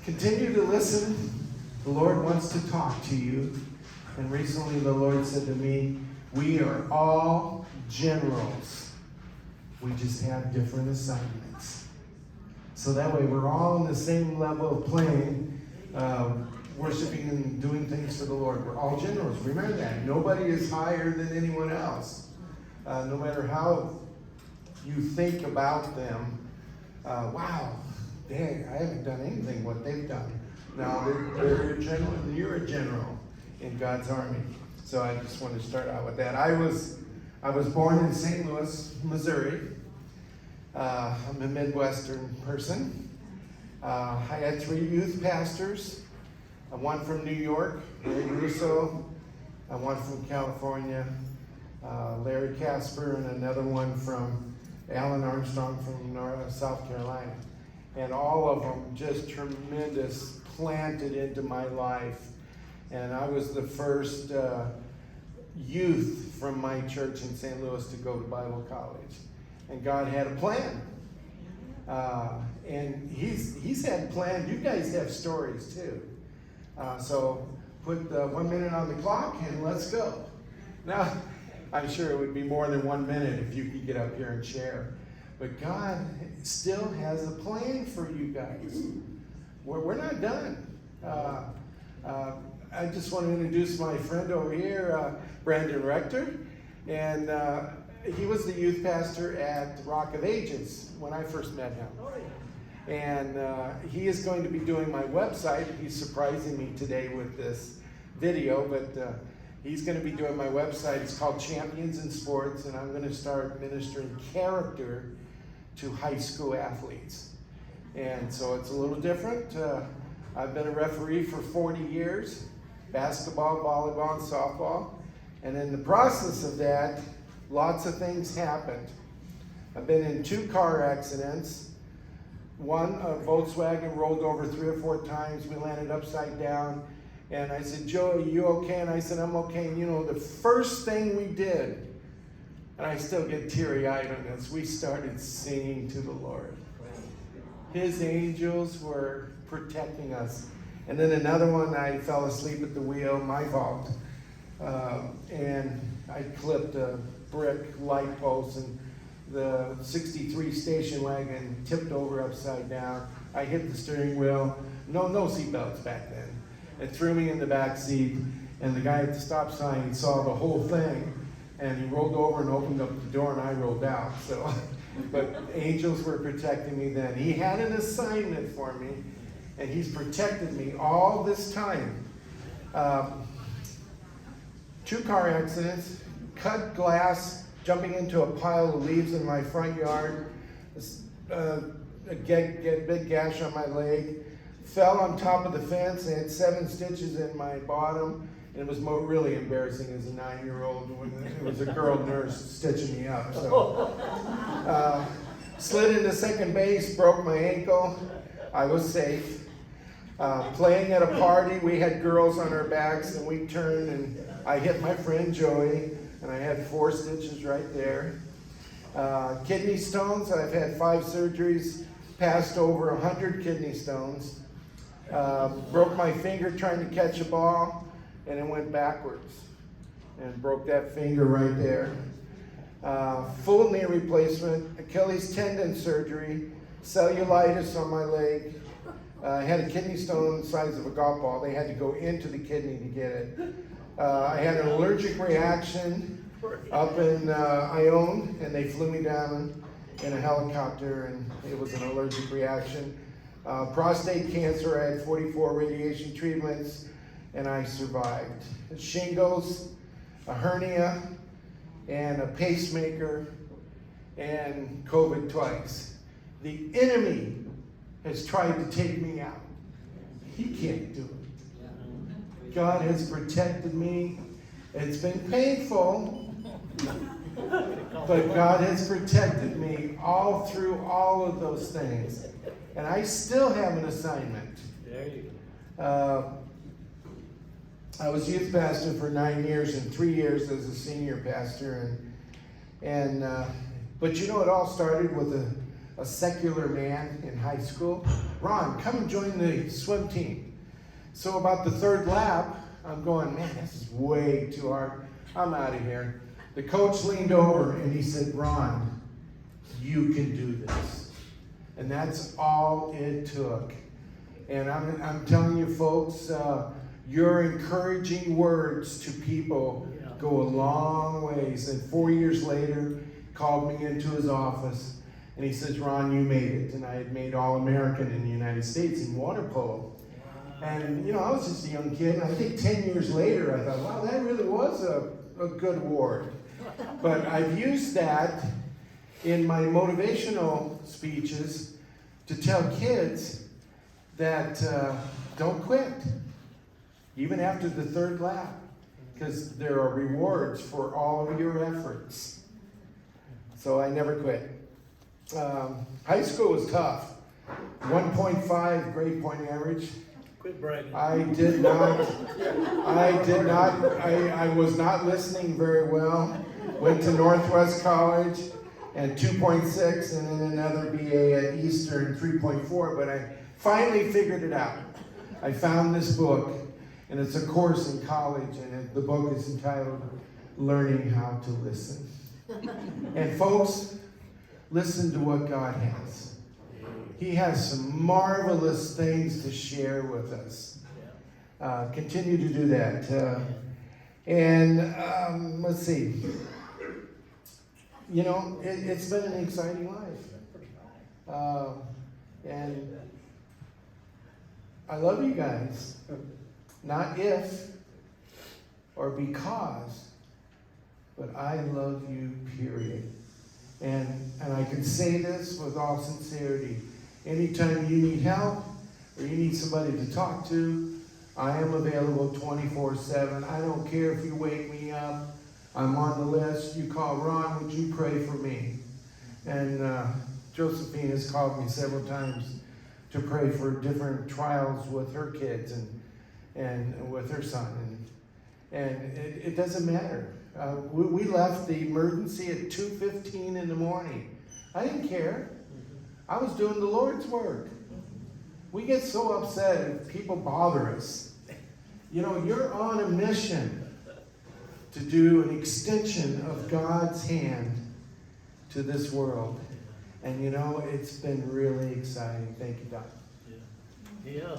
Continue to listen. The Lord wants to talk to you. And recently the Lord said to me, we are all generals. We just have different assignments. So that way we're all on the same level of playing, worshiping and doing things for the Lord. We're all generals. Remember that. Nobody is higher than anyone else. No matter how you think about them. Wow, dang, I haven't done anything what they've done. Now they're a general, and you're a general in God's army. So I just want to start out with that. I was born in St. Louis, Missouri. I'm a Midwestern person. I had 3 youth pastors. One from New York, Larry Russo. One from California, Larry Casper, and another one from Alan Armstrong from South Carolina. And all of them just tremendous, planted into my life. And I was the first youth from my church in St. Louis to go to Bible college. And God had a plan. And he's had a plan. You guys have stories too. So put 1 minute on the clock and let's go. Now, I'm sure it would be more than 1 minute if you could get up here and share. But God still has a plan for you guys. We're not done. I just want to introduce my friend over here, Brandon Rector. And he was the youth pastor at Rock of Ages when I first met him. And he is going to be doing my website. He's surprising me today with this video, but he's going to be doing my website. It's called Champions in Sports, and I'm going to start ministering character to high school athletes. And so it's a little different. I've been a referee for 40 years, basketball, volleyball, and softball. And in the process of that, lots of things happened. I've been in 2 car accidents. One, a Volkswagen rolled over 3 or 4 times. We landed upside down. And I said, Joe, are you okay? And I said, I'm okay. And you know, the first thing we did, and I still get teary-eyed on this, we started singing to the Lord. His angels were protecting us. And then another one, I fell asleep at the wheel, my fault. And I clipped a brick light post, and the 63 station wagon tipped over upside down. I hit the steering wheel. No seatbelts back then. It threw me in the back seat, and the guy at the stop sign saw the whole thing, and he rolled over and opened up the door, and I rolled out. So, but angels were protecting me then. He had an assignment for me, and he's protected me all this time. 2 car accidents, cut glass, jumping into a pile of leaves in my front yard, a big gash on my leg, fell on top of the fence, and had 7 stitches in my bottom, and it was really embarrassing as a 9-year-old when it was a girl nurse stitching me up. So, slid into second base, broke my ankle. I was safe. Playing at a party, we had girls on our backs, and we turned, and I hit my friend Joey, and I had 4 stitches right there. Kidney stones, I've had 5 surgeries, passed over 100 kidney stones. Broke my finger trying to catch a ball, and it went backwards, and broke that finger right there. Full knee replacement, Achilles tendon surgery, cellulitis on my leg. I had a kidney stone the size of a golf ball. They had to go into the kidney to get it. I had an allergic reaction up in Ione, and they flew me down in a helicopter, and it was an allergic reaction. Prostate cancer, I had 44 radiation treatments, and I survived. Shingles, a hernia, and a pacemaker, and COVID twice. The enemy has tried to take me out. He can't do it. God has protected me. It's been painful, but God has protected me all through all of those things. And I still have an assignment. There you go. I was youth pastor for 9 years and 3 years as a senior pastor. But you know, it all started with a secular man in high school. Ron, come and join the swim team. So about the third lap, I'm going, man, this is way too hard. I'm out of here. The coach leaned over and he said, Ron, you can do this. And that's all it took. And I'm telling you folks, your encouraging words to people go a long ways. And 4 years later, called me into his office and he says, Ron, you made it. And I had made All-American in the United States in water polo. And, I was just a young kid. And I think 10 years later, I thought, wow, that really was a good award. But I've used that in my motivational speeches to tell kids that don't quit, even after the third lap, because there are rewards for all of your efforts. So I never quit. High school was tough. 1.5 grade point average. Quit bragging. I was not listening very well. Went to Northwest College and 2.6 and then another BA at Eastern 3.4, but I finally figured it out. I found this book, and it's a course in college, and the book is entitled Learning How to Listen. And folks, listen to what God has. He has some marvelous things to share with us. Continue to do that. Let's see. It's been an exciting life. And I love you guys. Not if or because, but I love you, period. And I can say this with all sincerity. Anytime you need help or you need somebody to talk to, I am available 24/7. I don't care if you wake me up. I'm on the list. You call Ron, would you pray for me? And Josephine has called me several times to pray for different trials with her kids and with her son. And it doesn't matter. We left the emergency at 2:15 in the morning. I didn't care. I was doing the Lord's work. We get so upset if people bother us. You're on a mission to do an extension of God's hand to this world. And it's been really exciting. Thank you, Doc. Yeah.